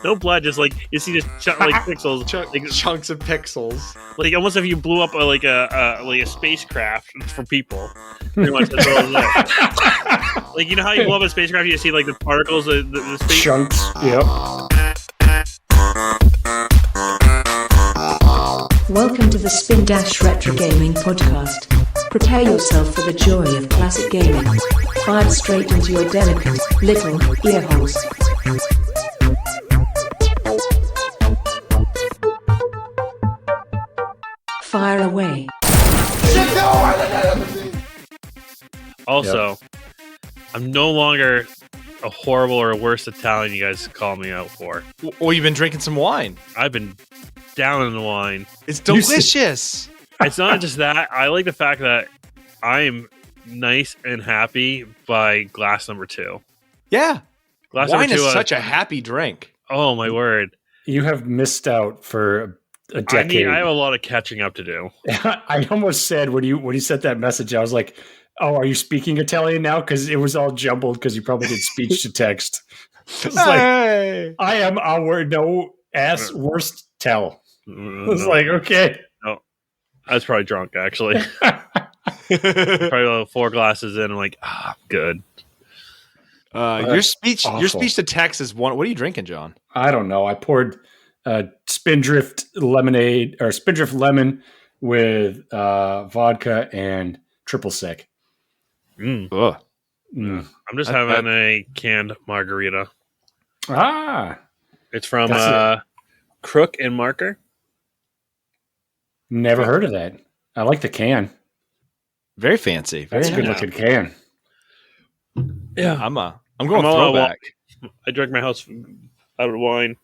No blood, just like you see just like pixels, like chunks of pixels. Like almost if you blew up like a spacecraft for people. Pretty much that's all it is. Like you know how you blow up a spacecraft, you see like the particles, the space chunks. Yep. Welcome to the Spindash Retro Gaming Podcast. Prepare yourself for the joy of classic gaming. Fired straight into your delicate little ear holes. Fire away. Also, I'm no longer a horrible or worse Italian you guys call me out for. Well, you've been drinking some wine. I've been down in the wine. It's delicious. It's not just that. I like the fact that I am nice and happy by glass number 2. Yeah. Glass wine number 2 is such a happy drink. Oh, my word. You have missed out for a decade. I have a lot of catching up to do. I almost said when you sent that message, I was like, "Oh, are you speaking Italian now?" Because it was all jumbled because you probably did speech to text. It's like I am our worst tell. It's like okay. No, I was probably drunk actually. Probably like 4 glasses in. I'm like, I'm good. Your speech to text is one. What are you drinking, John? I don't know. I poured Spindrift lemonade or Spindrift lemon with vodka and triple sec. I'm just having a canned margarita. It's from Crook and Marker. Never heard of that. I like the can. Very fancy. That's a good looking can. Yeah, I'm going throwback. I drank my house out of wine.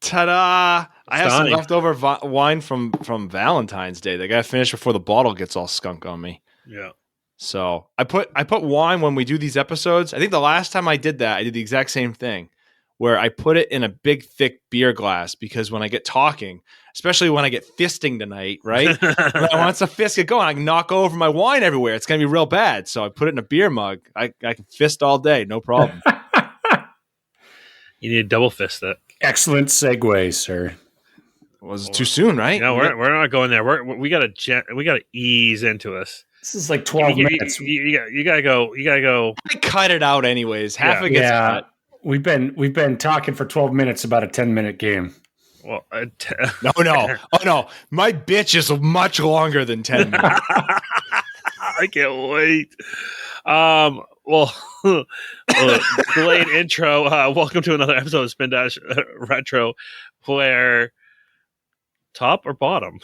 Ta-da! I have some leftover wine from Valentine's Day. They got to finish before the bottle gets all skunk on me. Yeah. So I put wine when we do these episodes. I think the last time I did that, I did the exact same thing, where I put it in a big, thick beer glass because when I get talking, especially when I get fisting tonight, right? Once the fist get going, I can knock over my wine everywhere. It's going to be real bad. So I put it in a beer mug. I can fist all day, no problem. You need to double fist it. Excellent segue, sir. Was it too soon, right? No, we're not going there. We gotta ease into this. This is like 12 minutes. You gotta go. I cut it out anyways. Half of it gets cut. We've been talking for 12 minutes about a 10-minute game. Well, no. Oh no, my bitch is much longer than 10 minutes. I can't wait. Delayed intro. Welcome to another episode of Spindash Retro. Where top or bottom?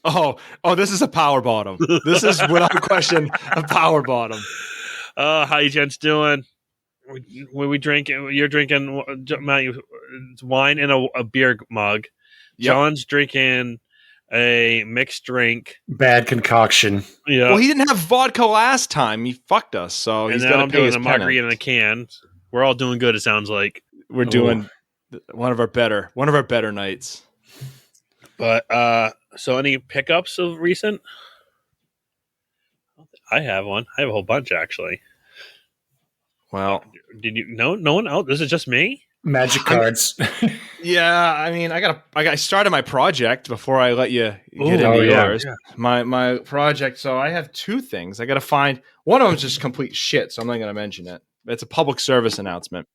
Oh, this is a power bottom. This is without question a power bottom. How you gents doing? When we drink, you're drinking wine in a beer mug. Yep. John's drinking a mixed drink, bad concoction. Yeah. Well, he didn't have vodka last time. He fucked us, so he's got to pay his penance. Margarita in a can. We're all doing good. It sounds like we're doing one of our better nights. But so any pickups of recent? I have one. I have a whole bunch actually. Well, did you? No one else. This is just me. Magic cards. Yeah, I mean, I started my project before I let you get into yours. Yeah. My project. So I have 2 things. I got to find one of them is just complete shit. So I'm not going to mention it. It's a public service announcement.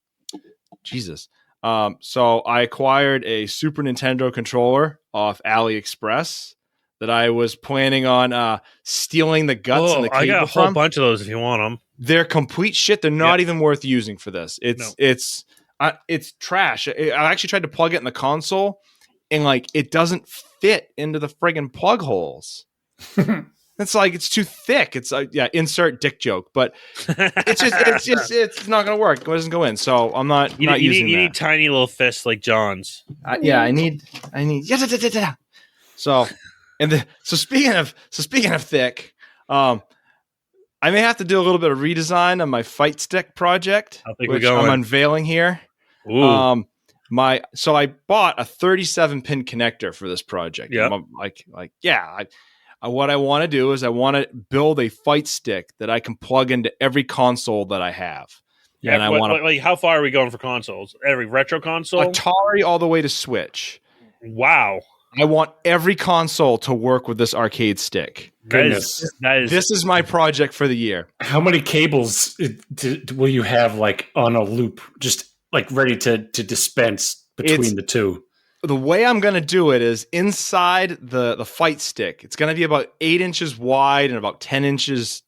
Jesus. So I acquired a Super Nintendo controller off AliExpress that I was planning on stealing the guts and the cable. I got a whole bunch of those if you want them. They're complete shit. They're not even worth using for this. It's trash. I actually tried to plug it in the console, and it doesn't fit into the friggin' plug holes. It's too thick. It's insert dick joke, but it's not gonna work. It doesn't go in. So I'm not using. You need tiny little fists like John's. I need. So speaking of thick, I may have to do a little bit of redesign on my fight stick project, which I'm unveiling here. Ooh. So I bought a 37 pin connector for this project. Yeah. What I want to do is I want to build a fight stick that I can plug into every console that I have. Yeah, and I want like how far are we going for consoles? Every retro console, Atari all the way to Switch. Wow. I want every console to work with this arcade stick. Goodness. This is my project for the year. How many cables will you have like on a loop, just like ready to dispense between the two? The way I'm going to do it is inside the fight stick. It's going to be about 8 inches wide and about 10 inches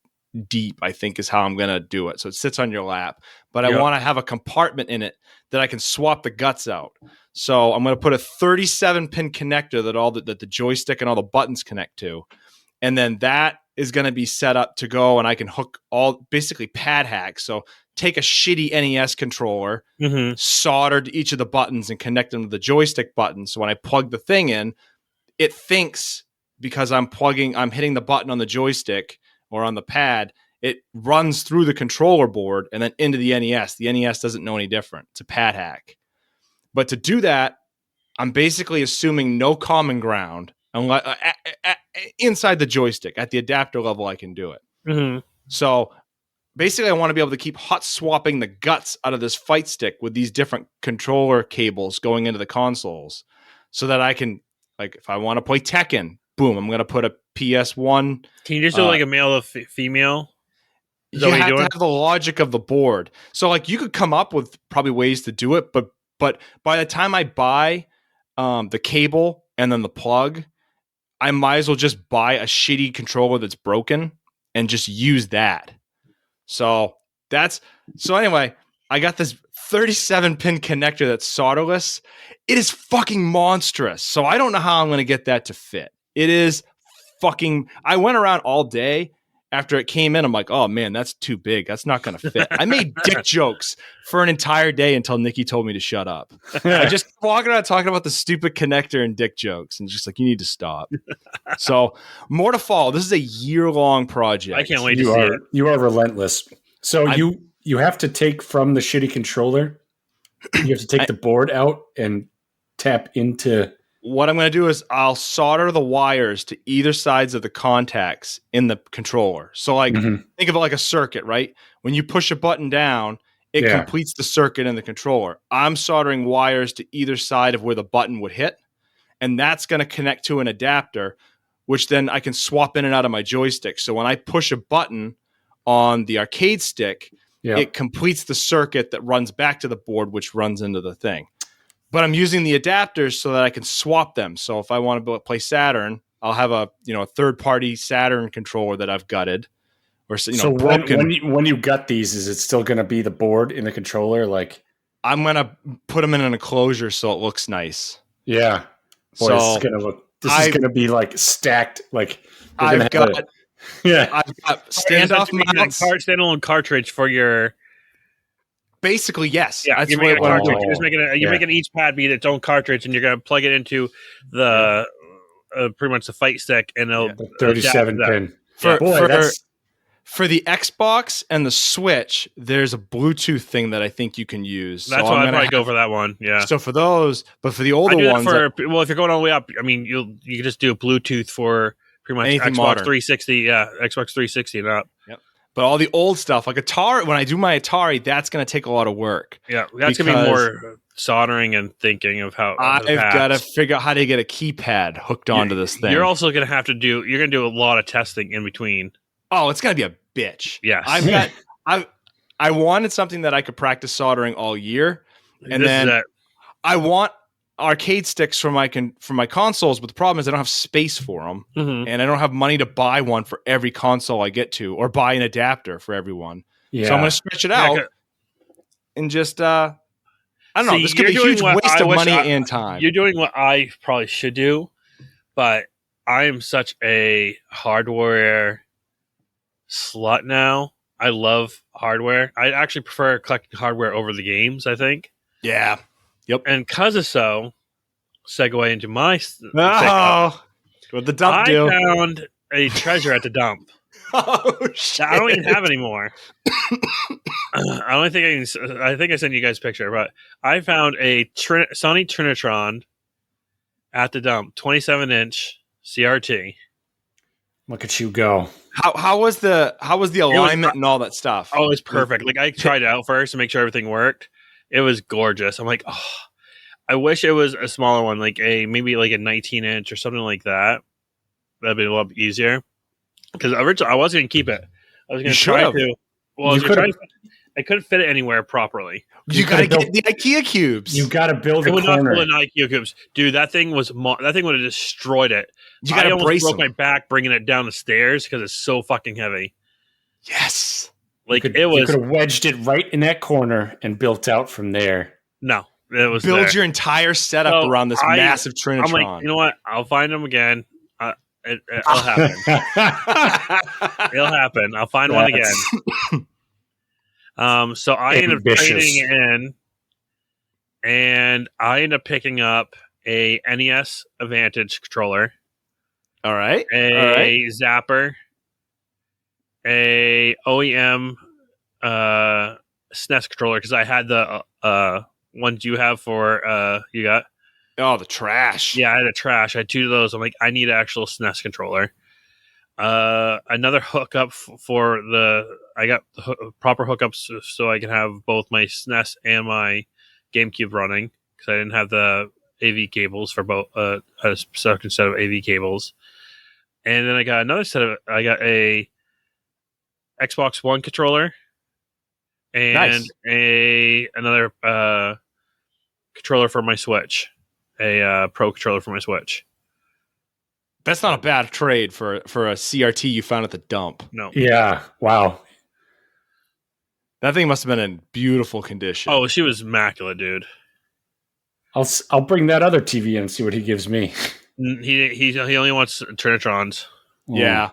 deep, I think is how I'm going to do it. So it sits on your lap. But I want to have a compartment in it that I can swap the guts out. So I'm going to put a 37-pin connector that the joystick and all the buttons connect to. And then that is going to be set up to go, and I can hook all basically pad hacks. So take a shitty NES controller, solder to each of the buttons and connect them to the joystick button. So when I plug the thing in, it thinks because I'm hitting the button on the joystick or on the pad, it runs through the controller board and then into the NES. The NES doesn't know any different. It's a pad hack. But to do that, I'm basically assuming no common ground inside the joystick. At the adapter level, I can do it. So basically, I want to be able to keep hot swapping the guts out of this fight stick with these different controller cables going into the consoles so that I can, like, if I want to play Tekken, boom, I'm going to put a PS1. Can you just do like a male or female? You have to have the logic of the board. So, like, you could come up with probably ways to do it, but by the time I buy the cable and then the plug, I might as well just buy a shitty controller that's broken and just use that. So anyway, I got this 37-pin connector that's solderless. It is fucking monstrous. So I don't know how I'm going to get that to fit. It is fucking, I went around all day after it came in. I'm like, oh man, that's too big. That's not going to fit. I made dick jokes for an entire day until Nikki told me to shut up. I just walking around talking about the stupid connector and dick jokes and just like, you need to stop. So more to follow. This is a year-long project. I can't wait to see it. You are relentless. So you have to take from the shitty controller. You have to take the board out and tap into. What I'm going to do is I'll solder the wires to either sides of the contacts in the controller. So like think of it like a circuit, right? When you push a button down, it completes the circuit in the controller. I'm soldering wires to either side of where the button would hit, and that's going to connect to an adapter, which then I can swap in and out of my joystick. So when I push a button on the arcade stick, it completes the circuit that runs back to the board, which runs into the thing. But I'm using the adapters so that I can swap them. So if I want to play Saturn, I'll have a third-party Saturn controller that I've gutted, or broken. When you gut these, is it still going to be the board in the controller? Like I'm going to put them in an enclosure so it looks nice. Yeah. Boy, so this is going to be like stacked. Like I've got standoff mounts, standalone cartridge for your. Basically, yes. Yeah, that's you're making a cartridge. You're making each pad be its own cartridge, and you're going to plug it into the pretty much the fight stick, and it'll 37 pin. For the Xbox and the Switch, there's a Bluetooth thing that I think you can use. That's why I'd probably go for that one. Yeah. So for those, but for the older ones, if you're going all the way up, I mean, you can just do a Bluetooth for pretty much anything Xbox modern. 360. Yeah, Xbox 360 and up. Yep. But all the old stuff, like Atari, when I do my Atari, that's going to take a lot of work. Yeah, that's going to be more soldering and thinking of how. I've got to figure out how to get a keypad hooked onto this thing. You're also going to have to do. You're going to do a lot of testing in between. Oh, it's going to be a bitch. Yes. I wanted something that I could practice soldering all year, and then I want arcade sticks for my consoles, but the problem is I don't have space for them, and I don't have money to buy one for every console I get to, or buy an adapter for everyone. Yeah. So I'm going to stretch it out and just I don't know. This could be a huge waste of money and time. You're doing what I probably should do, but I am such a hardware slut now. I love hardware. I actually prefer collecting hardware over the games, I think. Yeah. Yep. And because of so, segue into my what the dump do? I found a treasure at the dump. Oh shit! I don't even have it anymore. I think I sent you guys a picture, but I found a Sony Trinitron at the dump, 27-inch CRT. Look at you go! How was the alignment and all that stuff? Oh, it was perfect. Like I tried it out first to make sure everything worked. It was gorgeous. I'm like, oh, I wish it was a smaller one, like maybe like a 19-inch or something like that. That'd be a lot easier. Because originally I was going to keep it. I was going to try to. Well, I couldn't fit it anywhere properly. You got to get the IKEA cubes. You got to build a corner. Not build an IKEA cubes, dude. That thing would have destroyed it. You got to brace broke my back bringing it down the stairs because it's so fucking heavy. Yes, you could have wedged it right in that corner and built out from there. No, it was build your entire setup around this massive Trinitron. I'm like, you know what? I'll find them again. It'll happen. It'll happen. I'll find one again. So I ended up trading in, and I ended up picking up a NES Advantage controller. All right. A Zapper, a OEM SNES controller, because I had the ones you have for you got. Oh, the trash. Yeah, I had a trash. I had 2 of those. I'm like, I need an actual SNES controller. Another hookup for I got proper hookups so I can have both my SNES and my GameCube running, because I didn't have the AV cables for both, a second set of AV cables. And then I got I got a Xbox One controller and another controller for my Switch. A Pro controller for my Switch. That's not a bad trade for a CRT you found at the dump. No. Yeah. Wow. That thing must have been in beautiful condition. Oh, she was immaculate, dude. I'll bring that other TV in and see what he gives me. He only wants Trinitrons. Yeah.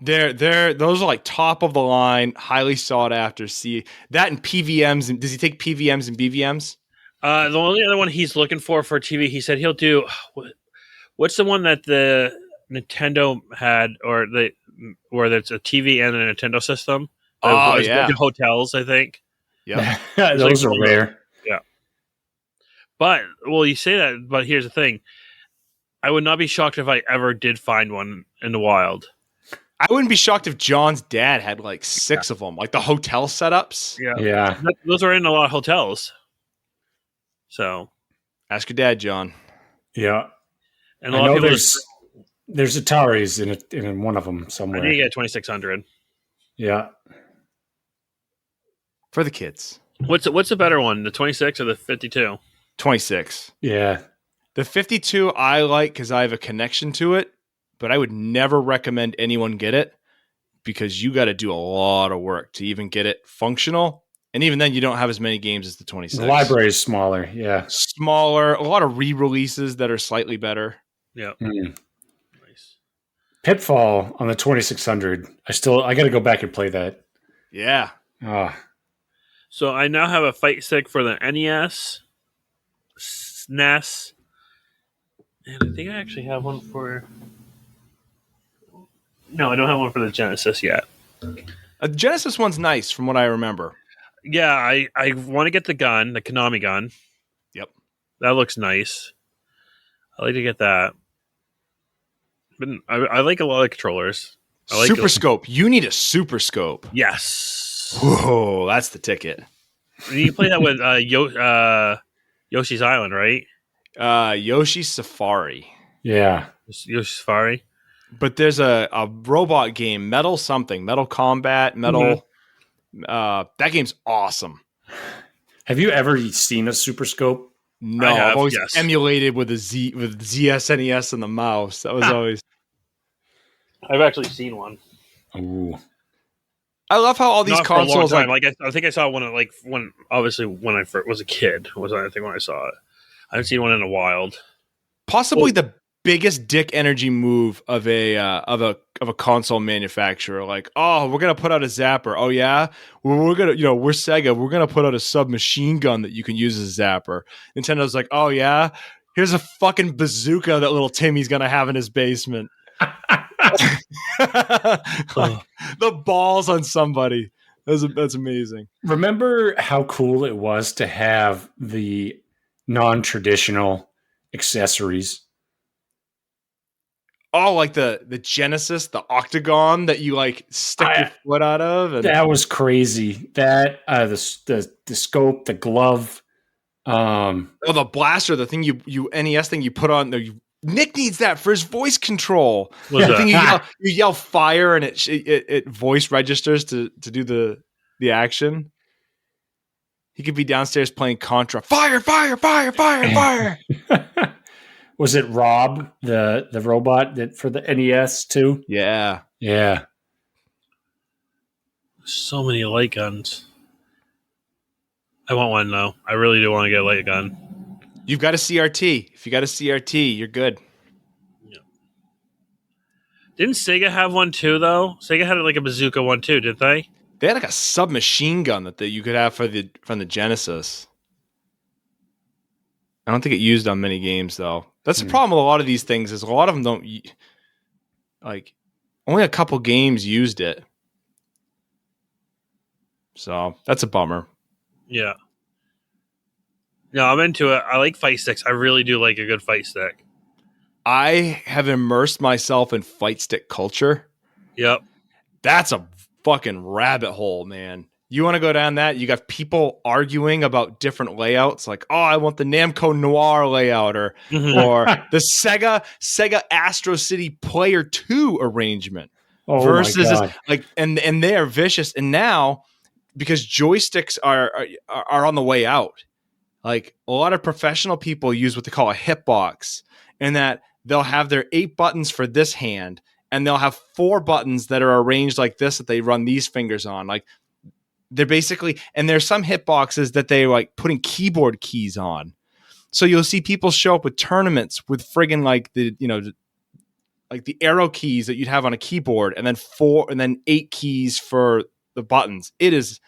Those are like top of the line, highly sought after. See that in PVMs. And does he take PVMs and BVMs? The only other one he's looking for TV, he said he'll do. What's the one that the Nintendo had, where it's a TV and a Nintendo system? Yeah, hotels, I think. Yeah, those are rare. Yeah, but you say that, but here's the thing: I would not be shocked if I ever did find one in the wild. I wouldn't be shocked if John's dad had like 6 of them, like the hotel setups. Yeah. Those are in a lot of hotels. So, ask your dad, John. Yeah, and a lot of people there's Ataris in one of them somewhere. I need to get 2600. Yeah, for the kids. What's the better one, the 26 or the 52? 26. Yeah, the 52 I like because I have a connection to it, but I would never recommend anyone get it because you got to do a lot of work to even get it functional. And even then, you don't have as many games as the 26. The library is smaller, yeah. Smaller, a lot of re-releases that are slightly better. Yeah. Nice. Pitfall on the 2600. I got to go back and play that. Yeah. So I now have a fight stick for the NES, SNES, and I think I actually have one for... No, I don't have one for the Genesis yet. The Genesis one's nice from what I remember. Yeah, I want to get the gun, the Konami gun. Yep. That looks nice. I like to get that. But I like a lot of controllers. Super Scope. You need a Super Scope. Yes. Whoa, that's the ticket. You play that with Yoshi's Island, right? Yoshi's Safari. Yeah. Yoshi's Safari. But there's a robot game, Metal Combat, Metal... that game's awesome. Have you ever seen a Super Scope? No, I've always emulated with ZSNES and the mouse. That was always. I've actually seen one. Ooh. I love how all these consoles I think I saw one when I first was a kid was I think when I saw it. I haven't seen one in a wild. Possibly the biggest dick energy move of a console manufacturer. Like, oh, we're gonna put out a zapper. Oh yeah, we're gonna, we're Sega. We're gonna put out a submachine gun that you can use as a zapper. Nintendo's like, oh yeah, here's a fucking bazooka that little Timmy's gonna have in his basement. The balls on somebody. That's amazing. Remember how cool it was to have the non-traditional accessories? Oh, like the Genesis, the octagon that you like stick your foot out of. And that was crazy. That the scope, the glove. The blaster, the thing you NES thing you put on there. Nick needs that for his voice control. The thing you yell fire and it voice registers to do the action. He could be downstairs playing Contra. Fire, fire, fire, fire, fire. Was it Rob, the robot that for the NES too? Yeah. Yeah. So many light guns. I want one though. I really do want to get a light gun. You've got a CRT. If you got a CRT, you're good. Yeah. Didn't Sega have one too though? Sega had like a bazooka one too, didn't they? They had like a submachine gun that you could have from the Genesis. I don't think it used on many games though. That's the problem with a lot of these things is a lot of them don't like. Only a couple games used it, so that's a bummer. Yeah. No, I'm into it. I like fight sticks. I really do like a good fight stick. I have immersed myself in fight stick culture. Yep. That's a fucking rabbit hole, man. You want to go down that? You got people arguing about different layouts, like, oh, I want the Namco Noir layout or the Sega Astro City Player 2 arrangement. Oh, versus my God. like and they are vicious. And now, because joysticks are on the way out, like a lot of professional people use what they call a hitbox, and that they'll have their 8 buttons for this hand, and they'll have 4 buttons that are arranged like this that they run these fingers on. Like they're basically, and there's some hitboxes that they like putting keyboard keys on. So you'll see people show up with tournaments with friggin' like like the arrow keys that you'd have on a keyboard, and then 8 keys for the buttons. It is,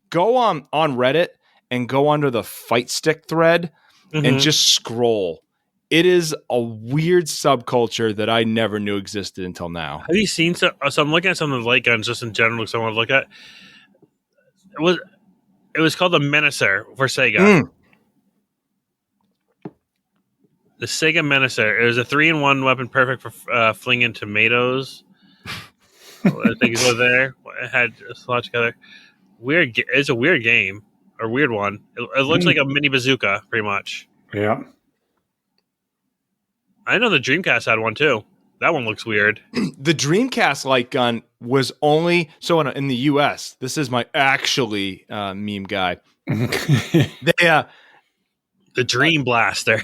go on Reddit and go under the fight stick thread and just scroll. It is a weird subculture that I never knew existed until now. Have you seen so I'm looking at some of the light guns just in general because I want to look at. It was called the Menacer for Sega. The Sega Menacer. It was a 3-in-1 weapon, perfect for flinging tomatoes. I think it was there. It had a slot together. Weird. It's a weird game or weird one. It looks like a mini bazooka, pretty much. Yeah. I know the Dreamcast had one too. That one looks weird. The Dreamcast light gun was only in the US. This is my actually meme guy. The Dream Blaster.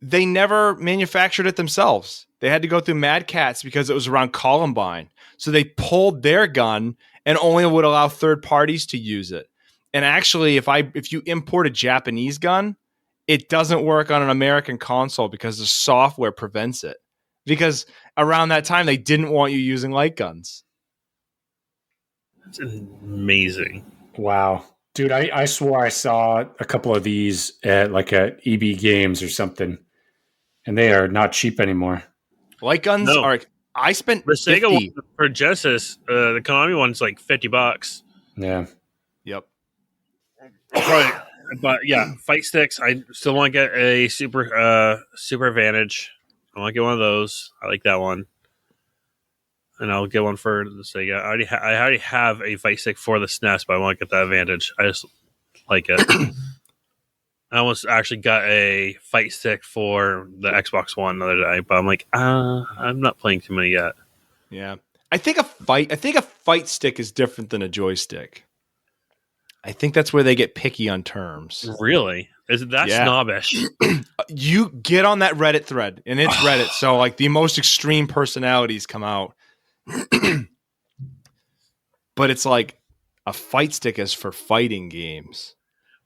They never manufactured it themselves. They had to go through Mad Catz because it was around Columbine. So they pulled their gun and only would allow third parties to use it. And actually, if you import a Japanese gun, it doesn't work on an American console because the software prevents it. Because around that time, they didn't want you using light guns. It's amazing. Wow. Dude, I swore I saw a couple of these at like a EB Games or something, and they are not cheap anymore. Light guns are... I spent the Sega one for Genesis, the Konami one's like $50. Yeah. Yep. Right. But yeah, fight sticks. I still want to get a super advantage. I want to get one of those. I like that one, and I'll get one for the Sega. I already have a fight stick for the SNES, but I want to get that advantage. I just like it. I almost actually got a fight stick for the Xbox One the other day, but I'm like, I'm not playing too many yet. Yeah, I think a fight stick is different than a joystick. I think that's where they get picky on terms. Really? Is it that snobbish? You get on that Reddit thread, and it's Reddit, so like the most extreme personalities come out. But it's like a fight stick is for fighting games.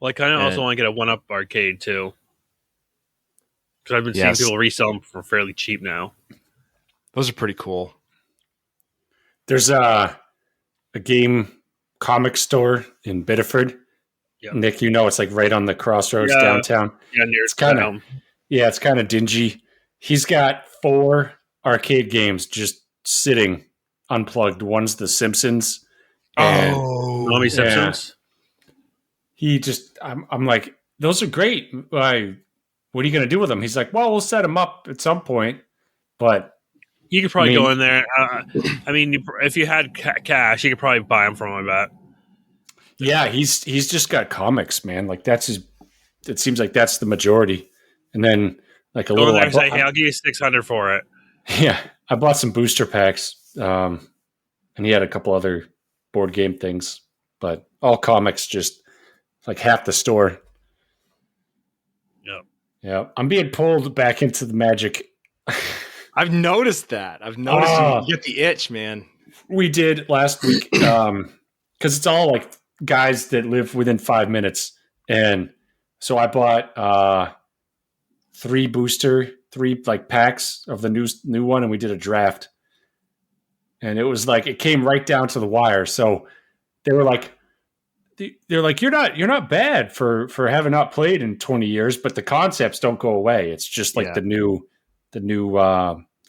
Well, I kind of also want to get a 1-Up arcade too, because I've been seeing people resell them for fairly cheap now. Those are pretty cool. There's a game comic store in Biddeford. Yep. Nick, it's like right on the crossroads downtown. Yeah, near it's kind of dingy. He's got 4 arcade games just sitting unplugged. One's The Simpsons. Mommy Simpsons. He just, I'm like, those are great. What are you going to do with them? He's like, well, we'll set them up at some point, but you could probably go in there. If you had cash, you could probably buy them from him. I bet. Yeah, he's just got comics, man. Like that's his. It seems like that's the majority, and then like a go little. In there and say, hey, I'll give you $600 for it. Yeah, I bought some booster packs, and he had a couple other board game things, but all comics, just like half the store. Yeah, I'm being pulled back into the Magic. I've noticed that. I've noticed you get the itch, man. We did last week because it's all like guys that live within 5 minutes, and so I bought 3 like packs of the new one, and we did a draft, and it was like it came right down to the wire. So they were like, you're not bad for having not played in 20 years, but the concepts don't go away. It's just like the new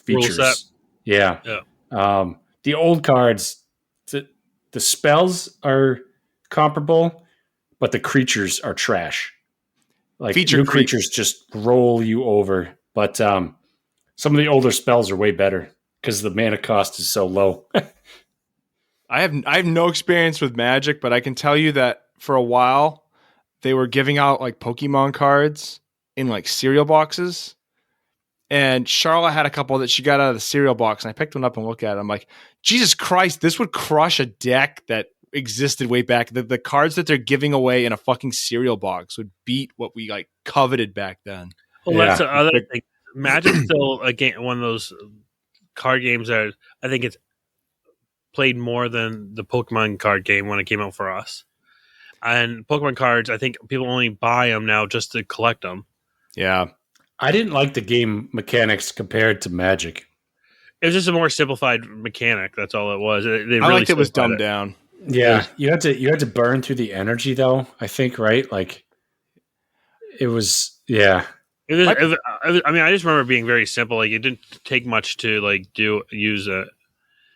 features. Yeah. The old cards, the spells are comparable, but the creatures are trash. Like new creatures just roll you over. But some of the older spells are way better because the mana cost is so low. I have no experience with Magic, but I can tell you that for a while they were giving out like Pokemon cards in like cereal boxes. And Charlotte had a couple that she got out of the cereal box, and I picked one up and looked at it. I'm like, Jesus Christ, this would crush a deck that existed way back. The cards that they're giving away in a fucking cereal box would beat what we like coveted back then. Well, that's the other thing. Magic's still a game, one of those card games that I think it's played more than the Pokemon card game when it came out for us. And Pokemon cards, I think people only buy them now just to collect them. Yeah. I didn't like the game mechanics compared to Magic. It was just a more simplified mechanic. That's all it was. I liked it was dumbed down. Yeah, you had to burn through the energy though. I think right, like it was. Yeah, it was, I mean, I just remember being very simple. Like it didn't take much to like use it.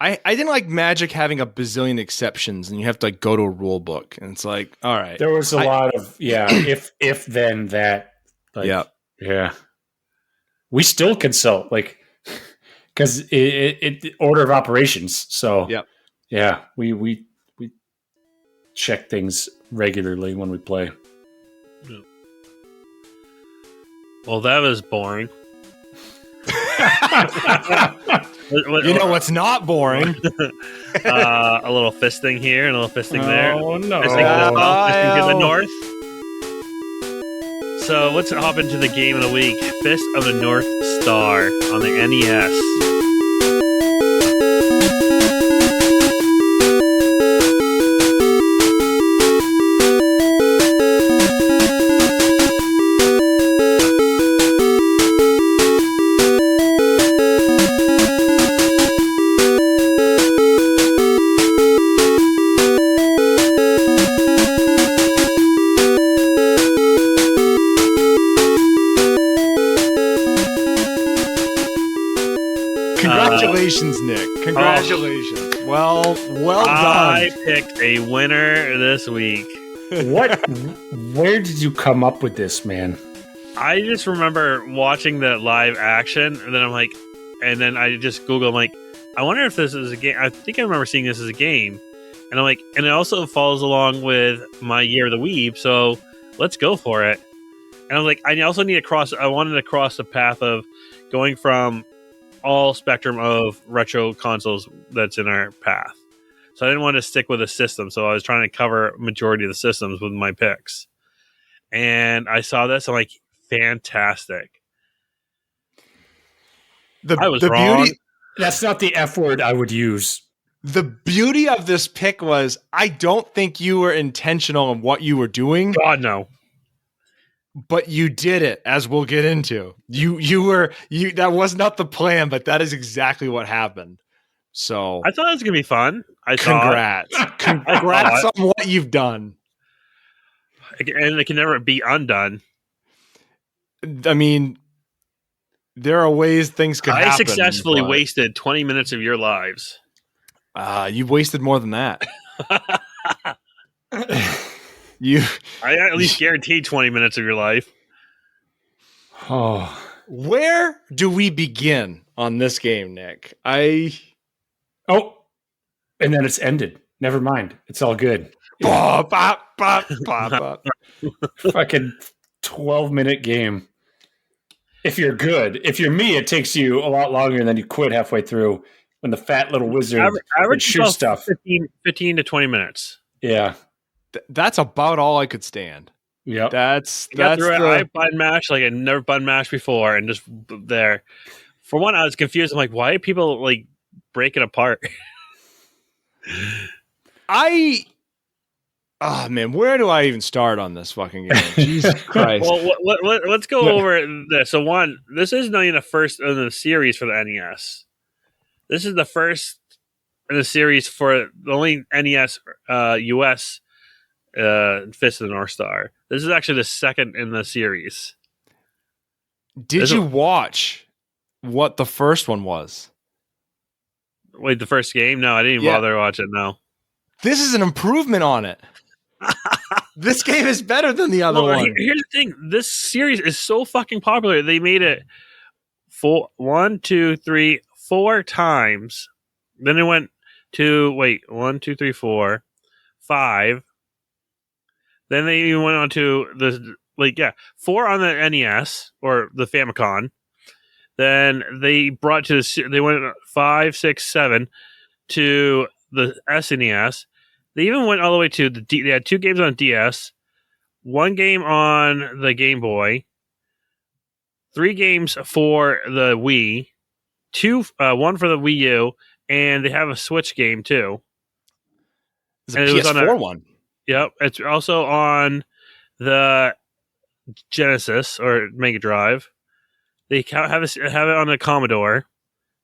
I didn't like Magic having a bazillion exceptions, and you have to like go to a rule book, and it's like, all right. There was a lot of if then that. Like, yeah. We still consult like because it order of operations. So yeah, we check things regularly when we play. Well, that was boring. You know what's not boring? A little fisting here and a little fisting there. Oh no! Fisting to the north. So let's hop into the game of the week. Fist of the North Star on the NES. Congratulations, Nick. Congratulations. Well done. I picked a winner this week. Where did you come up with this, man? I just remember watching the live action, and then I'm like, and then I just Googled, I'm like, I wonder if this is a game. I think I remember seeing this as a game. And I'm like, and it also follows along with my Year of the Weeb, so let's go for it. And I'm like, I also need I wanted to cross the path of going from all spectrum of retro consoles that's in our path. So I didn't want to stick with a system, so I was trying to cover majority of the systems with my picks. And I saw this, I'm like, fantastic. I was wrong. Beauty, that's not the F word I would use. The beauty of this pick was I don't think you were intentional in what you were doing. God, no. But you did it, as we'll get into. That was not the plan, but that is exactly what happened. So I thought it was gonna be fun. Congrats on what you've done. And it can never be undone. I mean, there are ways things could happen. I successfully wasted 20 minutes of your lives. You've wasted more than that. I at least guaranteed 20 minutes of your life. Oh. Where do we begin on this game, Nick? And then it's ended. Never mind. It's all good. Bop, bop, bop, bop, bop. Fucking 12-minute game. If you're good. If you're me, it takes you a lot longer, and then you quit halfway through when the fat little wizard would shoot stuff. 15 to 20 minutes. Yeah. That's about all I could stand. Yep. I button mash like I never button mashed before, and just there. For one, I was confused. I'm like, why are people like break it apart? Oh man, where do I even start on this fucking game? Jesus Christ! Well, let's go over this. So one, this is not even the first in the series for the NES. This is the first in the series for the only NES US Fist of the North Star. This is actually the second in the series. Did you watch what the first one was? Wait, the first game? No, I didn't even bother to watch it. No. This is an improvement on it. This game is better than the other one. Here's the thing. This series is so fucking popular. They made it 4 times. Then it went to 1, 2, 3, 4, 5. Then they even went on to the 4 on the NES or the Famicom. Then they they went 5, 6, 7 to the SNES. They even went all the way to they had 2 games on DS, 1 game on the Game Boy, 3 games for the Wii, 1 for the Wii U, and they have a Switch game too. It's a PS4 one. Yep, it's also on the Genesis or Mega Drive. They have it on the Commodore,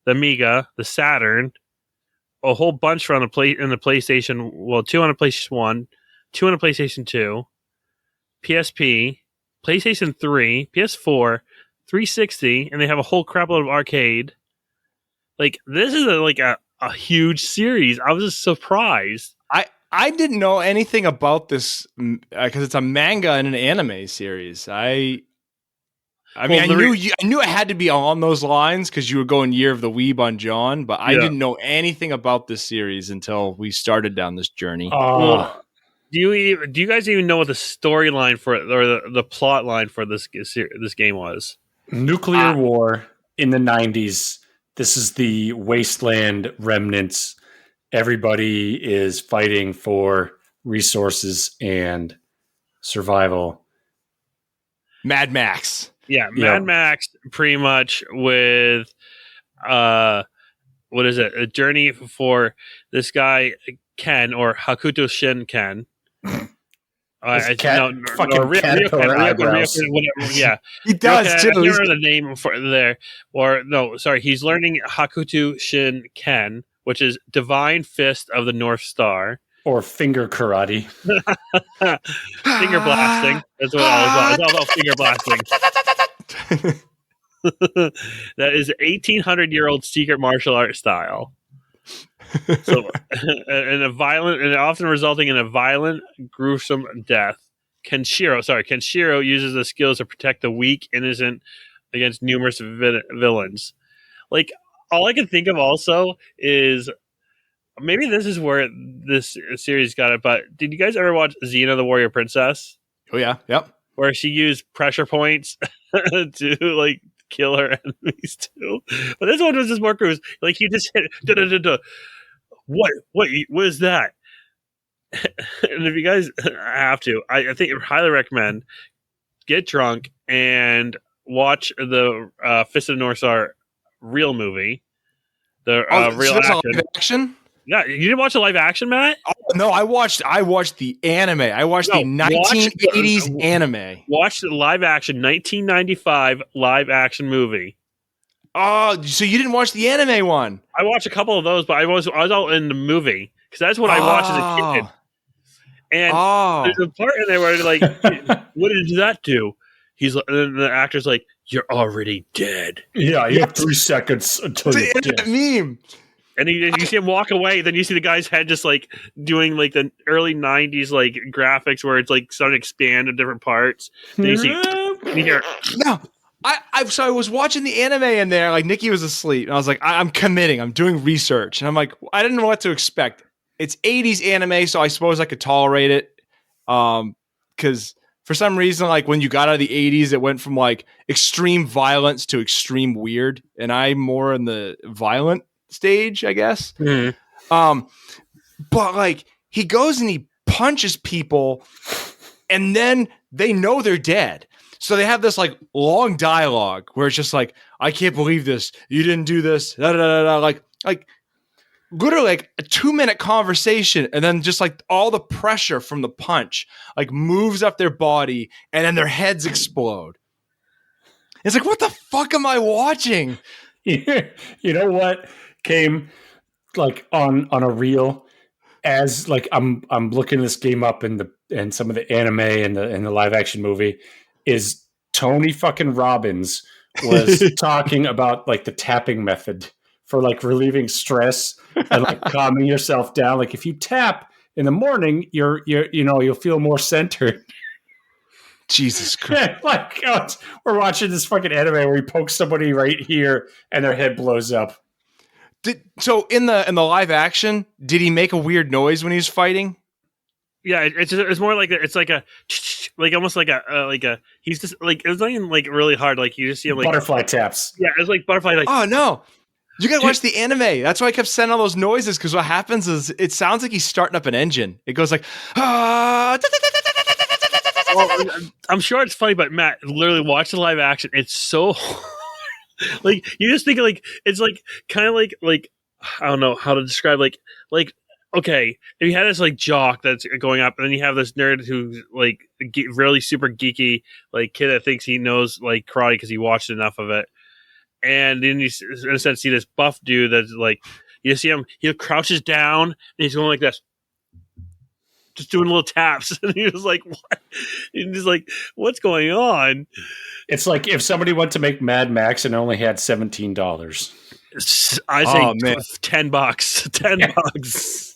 the Amiga, the Saturn, a whole bunch in the PlayStation. Well, 2 on the PlayStation 1, 2 on the PlayStation 2, PSP, PlayStation 3, PS4, 360, and they have a whole crapload of arcade. Like, this is a huge series. I was just surprised. I didn't know anything about this because it's a manga and an anime series. I knew it had to be on those lines because you were going Year of the Weeb on John, but I didn't know anything about this series until we started down this journey. Do you guys even know what the storyline for it or the plot line for this game was? Nuclear war in the 90s. This is the wasteland remnants. Everybody is fighting for resources and survival. Mad Max. Yeah, Mad Max pretty much with what is it? A journey for this guy Ken or Hakuto Shin Ken. Ryo Ken, yeah, he does too. I can't remember the name for there. Or no, sorry, he's learning Hakuto Shin Ken, which is Divine Fist of the North Star. Or finger karate. Finger blasting. That's what it's all about finger blasting. That is 1800-year-old secret martial art style. So, and often resulting in a violent, gruesome death. Kenshiro uses the skills to protect the weak, innocent against numerous villains. Like, all I can think of also is maybe this is where this series got it, but did you guys ever watch Xena the Warrior Princess? Oh, yeah. Yep. Where she used pressure points to, kill her enemies, too. But this one was just more cruise. Like, he just hit, What is that? And if you guys have to, I think I highly recommend get drunk and watch the Fist of the North Star real movie. The real action. Yeah, you didn't watch the live action, Matt? Oh, no, I watched the anime. I watched the 1980s anime. Watch the live action 1995 live action movie. Oh, so you didn't watch the anime one? I watched a couple of those, but I was all in the movie because that's what I watched as a kid. And there's a part in there where they're like, "What did that do?" And the actor's like, "You're already dead." Yeah, you have 3 seconds until you're dead. That meme. And you see him walk away, then you see the guy's head just like doing like the early '90s like graphics where it's like starting to expand in different parts. Then you see, and you hear, no. So I was watching the anime in there, like Nikki was asleep, and I was like, I'm committing, I'm doing research, and I'm like, I didn't know what to expect. It's 80s anime, so I suppose I could tolerate it. Because for some reason, like when you got out of the 80s, it went from like extreme violence to extreme weird, and I'm more in the violent stage, I guess. mm-hmm. But like he goes and he punches people, and then they know they're dead. So they have this like long dialogue where it's just like, I can't believe this. You didn't do this. Da, da, da, da. Like literally like a 2-minute conversation. And then just like all the pressure from the punch, like moves up their body and then their heads explode. It's like, what the fuck am I watching? You know what came like on a reel as like I'm looking this game up in some of the anime and the live action movie is Tony fucking Robbins was talking about like the tapping method for like relieving stress and like calming yourself down. Like if you tap in the morning, you'll feel more centered. Jesus Christ. Like we're watching this fucking anime where he pokes somebody right here and their head blows up. So in the live action, did he make a weird noise when he was fighting? Yeah, it's more like it's like a like almost like a he's just like it's not even like really hard. Like you just see him like butterfly taps. Yeah, it's like butterfly. Like oh no, you gotta watch the anime. That's why I kept sending all those noises because what happens is it sounds like he's starting up an engine. It goes like ah. Well, I'm sure it's funny, but Matt, literally watch the live action. It's so like you just think like it's like kind of like I don't know how to describe like okay, if you had this like jock that's going up, and then you have this nerd who's like really super geeky, like kid that thinks he knows like karate because he watched enough of it, and then you in a sense see this buff dude that's like you see him, he crouches down and he's going like this, just doing little taps, and he was like, "What?" And he's like, "What's going on?" It's like if somebody went to make Mad Max and only had $17. I say $10. $10.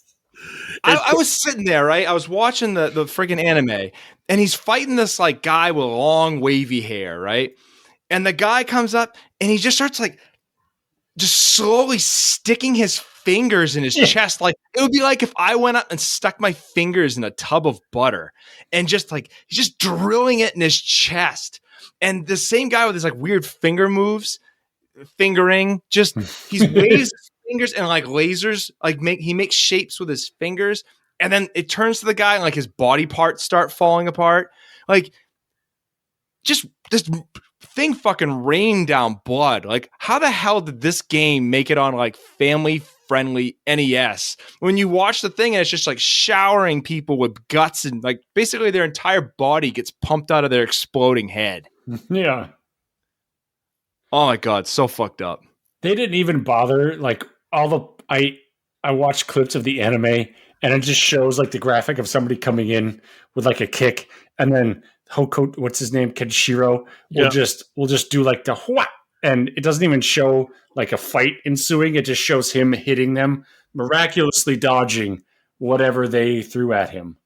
I was sitting there, right? I was watching the friggin' anime, and he's fighting this like guy with long wavy hair, right? And the guy comes up, and he just starts like just slowly sticking his fingers in his chest. Like it would be like if I went up and stuck my fingers in a tub of butter, and just like he's just drilling it in his chest. And the same guy with his like weird finger moves, fingering, just he's waves his fingers and like lasers, like he makes shapes with his fingers, and then it turns to the guy and like his body parts start falling apart. Like just this thing fucking rained down blood. Like how the hell did this game make it on like family friendly NES when you watch the thing and it's just like showering people with guts and like basically their entire body gets pumped out of their exploding head? Yeah. Oh my God, so fucked up. They didn't even bother like I watched clips of the anime and it just shows like the graphic of somebody coming in with like a kick, and then what's his name, Kenshiro will just do like the wha, and it doesn't even show like a fight ensuing. It just shows him hitting them, miraculously dodging whatever they threw at him.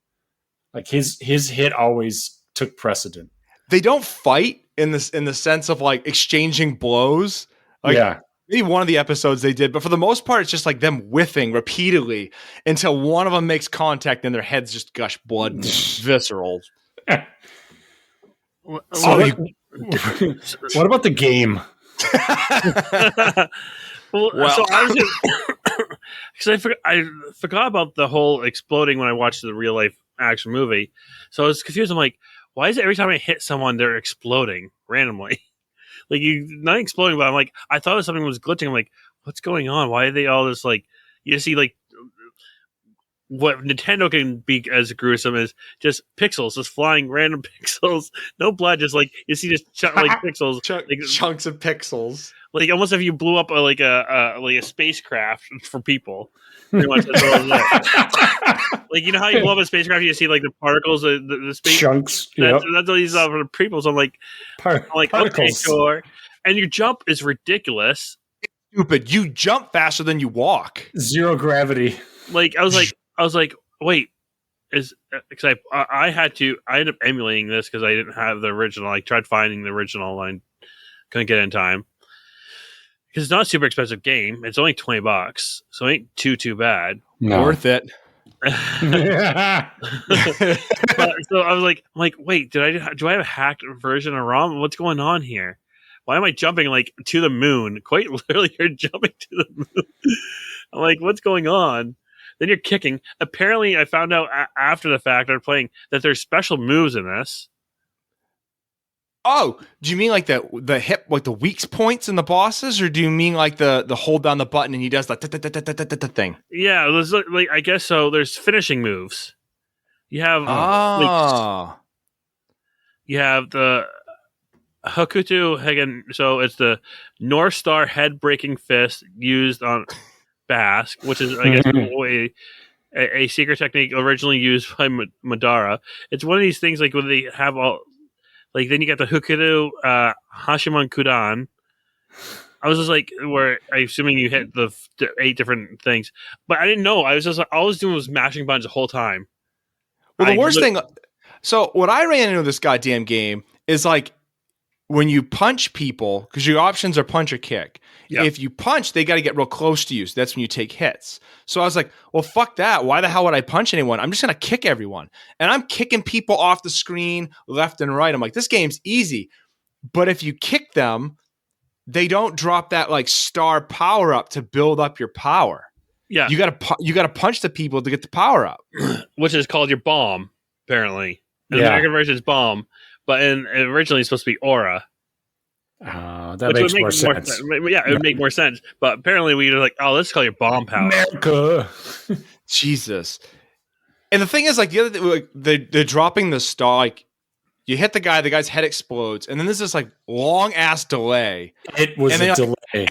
Like his hit always took precedent. They don't fight in the sense of like exchanging blows. Like, yeah. Maybe one of the episodes they did, but for the most part, it's just like them whiffing repeatedly until one of them makes contact and their heads just gush blood and visceral. What about the game? So I was because I forgot about the whole exploding when I watched the real life action movie. So I was confused. I'm like, why is it every time I hit someone they're exploding randomly? Like you not exploding, but I'm like, I thought something was glitching. I'm like, what's going on? Why are they all just like? You see, like what Nintendo can be as gruesome as just pixels, just flying random pixels, no blood, just like you see just like pixels, like, chunks of pixels, like almost if you blew up a spacecraft for people. Pretty much that's what it like you know how you blow up a spacecraft, you see like the particles, the space chunks. That's what these are for people. So I'm like, particles. Okay, sure. And your jump is ridiculous. stupid. You jump faster than you walk. Zero gravity. Like I was like, wait, because I ended up emulating this because I didn't have the original. I tried finding the original and couldn't get it in time. Because it's not a super expensive game. It's only $20, so it ain't too bad. No. Worth it. So I was like, wait, do I have a hacked version of ROM? What's going on here? Why am I jumping like to the moon? Quite literally, you're jumping to the moon. I'm like, what's going on? Then you're kicking. Apparently, I found out after the fact after playing that there's special moves in this. Oh, do you mean like the hip, like the weak points in the bosses, or do you mean like the hold down the button and he does the thing? Yeah, there's like I guess so. There's finishing moves. You have you have the Hakuto Hagen. So it's the North Star head breaking fist used on Basque, which is I guess a secret technique originally used by Madara. It's one of these things like when they have all. Like, then you got the Hokuto Hashimon Kudan. I was just like, where I'm assuming you hit the 8 different things. But I didn't know. I was just like, all I was doing was mashing buttons the whole time. Well, the worst thing. So, what I ran into this goddamn game is like when you punch people, because your options are punch or kick. Yep. If you punch, they got to get real close to you. So that's when you take hits. So I was like, well, fuck that. Why the hell would I punch anyone? I'm just going to kick everyone. And I'm kicking people off the screen left and right. I'm like, this game's easy. But if you kick them, they don't drop that like star power up to build up your power. Yeah. You got to punch the people to get the power up. Which is called your bomb, apparently. In the American version is bomb. But originally it's supposed to be aura. That makes more sense. Yeah, it would make more sense. But apparently we were like, oh, let's call your bomb power. America. Jesus. And the thing is, like, the other thing, like, they're dropping the star. Like, you hit the guy's head explodes, and then there's this like long ass delay. It was a delay.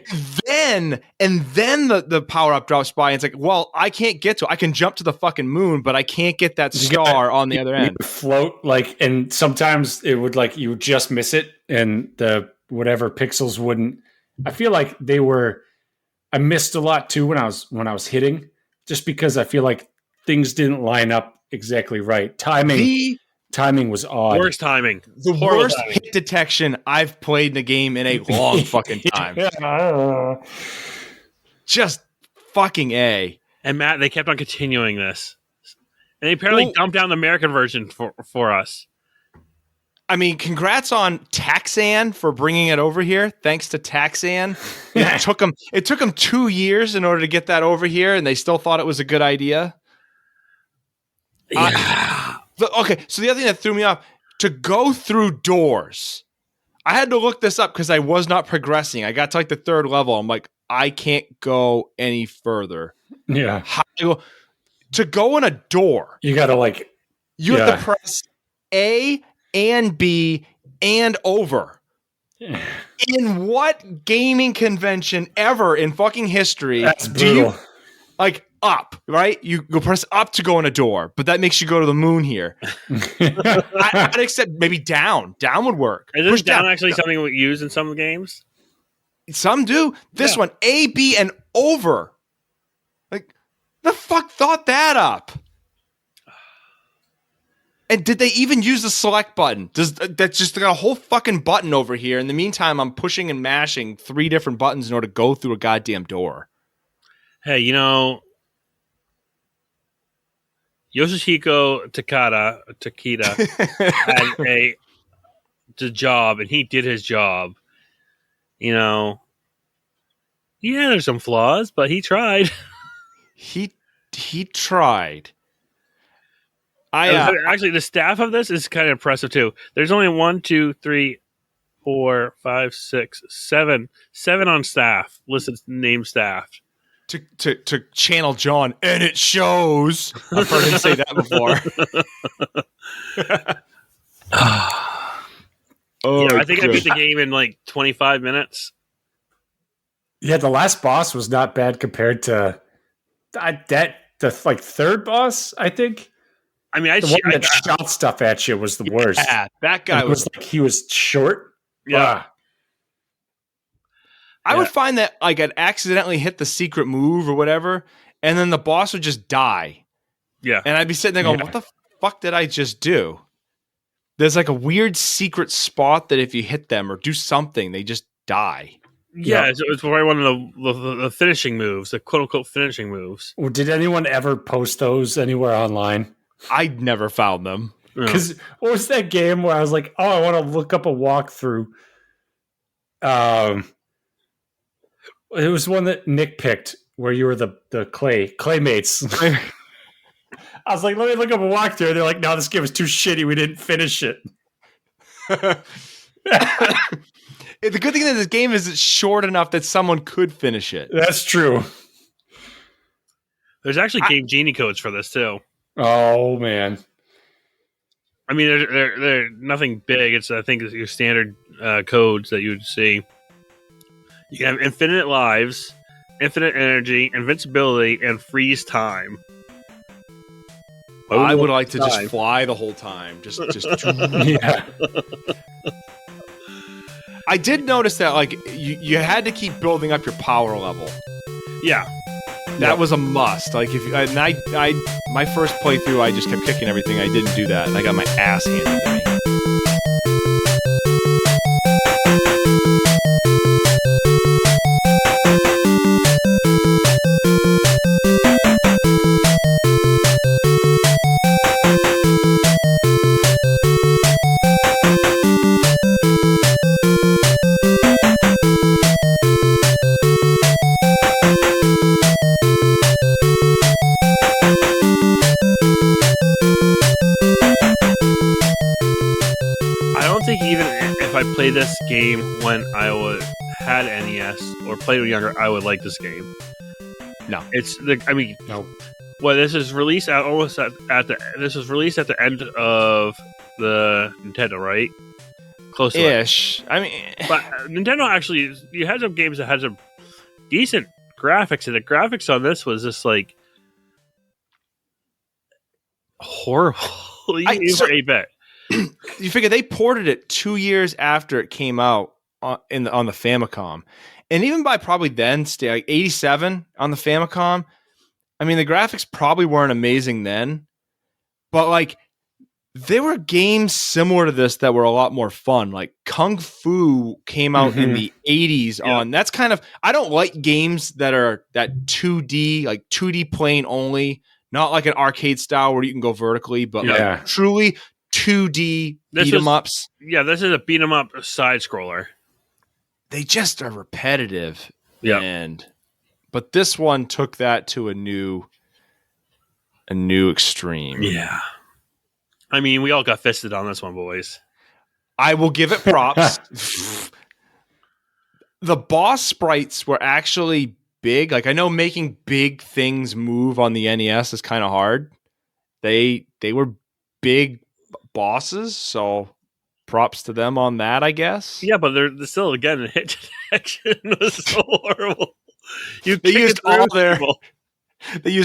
And then the power up drops by, and it's like, well, I can't get to it. I can jump to the fucking moon, but I can't get that star on the other end. Float like, and sometimes it would like you would just miss it, and the whatever pixels wouldn't. I feel like I missed a lot too when I was hitting, just because I feel like things didn't line up exactly right. Timing was odd. Worst timing. The worst hit detection I've played in a game in a long fucking time. Just fucking A. And Matt, they kept on continuing this. And they apparently dumped down the American version for us. I mean, congrats on Taxan for bringing it over here. Thanks to Taxan. It took them 2 years in order to get that over here, and they still thought it was a good idea. Yeah. Okay, so the other thing that threw me off, to go through doors, I had to look this up because I was not progressing. I got to like the 3rd level. I'm like, I can't go any further. Yeah. To go in a door, you got to like... You have to press A and B and over. Yeah. In what gaming convention ever in fucking history do you like up, right? You go press up to go in a door, but that makes you go to the moon here. I'd accept maybe down. Down would work. Is this down actually something we use in some games? Some do. This one, A, B, and over. Like, the fuck thought that up? And did they even use the select button? That's just got a whole fucking button over here. In the meantime, I'm pushing and mashing 3 different buttons in order to go through a goddamn door. Hey, Yoshihiko Takeda had the job, and he did his job. Yeah, there's some flaws, but he tried. He tried. Actually, the staff of this is kind of impressive too. There's only 1, 2, 3, 4, 5, 6, 7 on staff listed, named staff. To channel John, and it shows. I've heard him say that before. I think I beat the game in like 25 minutes. Yeah, the last boss was not bad compared to the like 3rd boss, I think. I mean, the one that shot stuff at you was the worst. Yeah, that guy was like, he was short. Yeah. I would find that like I'd accidentally hit the secret move or whatever, and then the boss would just die. Yeah. And I'd be sitting there going, what the fuck did I just do? There's like a weird secret spot that if you hit them or do something, they just die. Yeah, it's probably one of the finishing moves, the quote-unquote finishing moves. Well, did anyone ever post those anywhere online? I never found them. Because what was that game where I was like, oh, I want to look up a walkthrough? It was one that Nick picked where you were the Claymates. I was like, let me look up a walkthrough. They're like, no, this game was too shitty. We didn't finish it. The good thing that this game is it's short enough that someone could finish it. That's true. There's actually Game Genie codes for this too. Oh man. I mean, they're nothing big. It's I think it's your standard codes that you would see. You have infinite lives, infinite energy, invincibility, and freeze time. I would like to just fly the whole time. Just yeah. I did notice that like you had to keep building up your power level. Yeah. That was a must. Like if and I my first playthrough, I just kept kicking everything. I didn't do that, and I got my ass handed to me. Play this game when I had NES or played when younger, I would like this game. No, it's the. I mean, no. Well, this is released at the. This was released at the end of the Nintendo, right? Close to ish. It. I mean, but Nintendo actually, you had some games that had some decent graphics, and the graphics on this was just like horrible. Even for 8-bit. You figure they ported it 2 years after it came out on the Famicom, and even by probably then, like 87 on the Famicom. I mean, the graphics probably weren't amazing then, but like there were games similar to this that were a lot more fun. Like Kung Fu came out in the 80s. On that's kind of I don't like games that are that 2D like 2D plane only, not like an arcade style where you can go vertically, but like truly 2D beat 'em ups. Yeah, this is a beat 'em up side scroller. They just are repetitive. Yeah. But this one took that to a new extreme. Yeah. I mean, we all got fisted on this one, boys. I will give it props. The boss sprites were actually big. Like I know making big things move on the NES is kind of hard. They were big bosses, so props to them on that, I guess. Yeah, but they're still again hit detection was so horrible. They used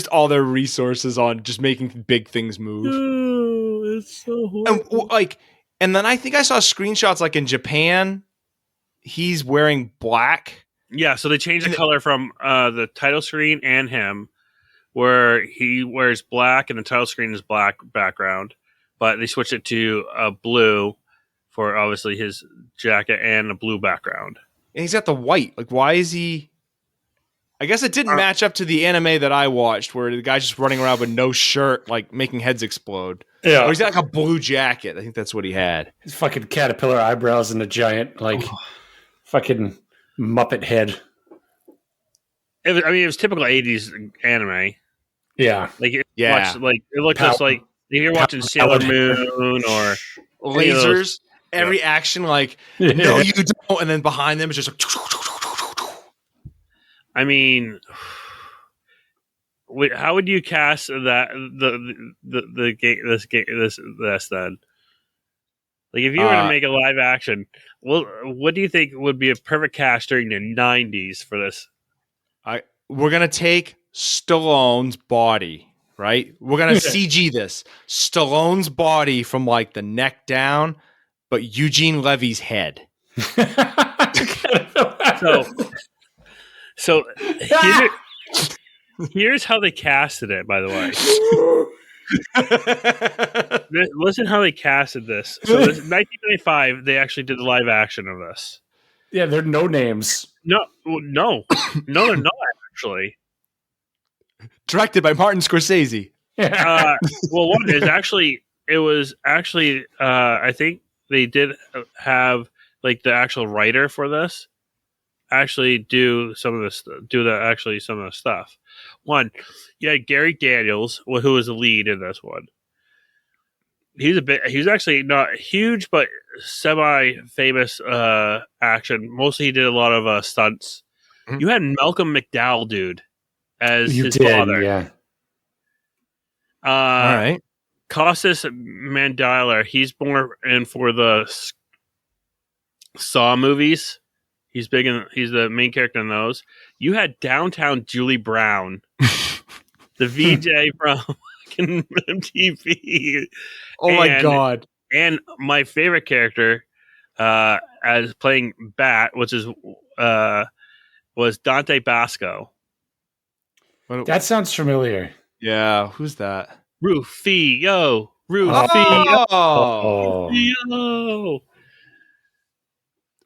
all their resources on just making big things move. Oh, it's so horrible. And then I think I saw screenshots like in Japan, he's wearing black. Yeah, so they changed the color from the title screen and him, where he wears black and the title screen is black background. But they switched it to blue for obviously his jacket and a blue background. And he's got the white. Like, why is he? I guess it didn't match up to the anime that I watched, where the guy's just running around with no shirt, like making heads explode. Yeah, or he's got like a blue jacket. I think that's what he had. His fucking caterpillar eyebrows and a giant fucking Muppet head. It was typical 80s anime. Yeah, it looked just like. If you're watching Sailor Moon or lasers, every action like no, you don't, and then behind them is just like. I mean, how would you cast that this then? Like, if you were to make a live action, what do you think would be a perfect cast during the 90s for this? We're gonna take Stallone's body. Right? We're going to CG this. Stallone's body from like the neck down, but Eugene Levy's head. So here's how they casted it, by the way. Listen how they casted this. So this 1995, they actually did the live action of this. Yeah, there are no names. No, they're not actually. Directed by Martin Scorsese. Well, one is actually it was actually I think they did have like the actual writer for this actually do some of this, some of the stuff. One, you had Gary Daniels, who was the lead in this one. He's actually not huge, but semi-famous action. Mostly he did a lot of stunts. Mm-hmm. You had Malcolm McDowell, dude, as his father. Yeah. All right. Costas Mandela, he's more in for the Saw movies. He's big in. He's the main character in those. You had Downtown Julie Brown, the VJ from MTV. Oh my god! And my favorite character, as playing Bat, which is was Dante Basco. That sounds familiar. Yeah, who's that? Rufio. Oh.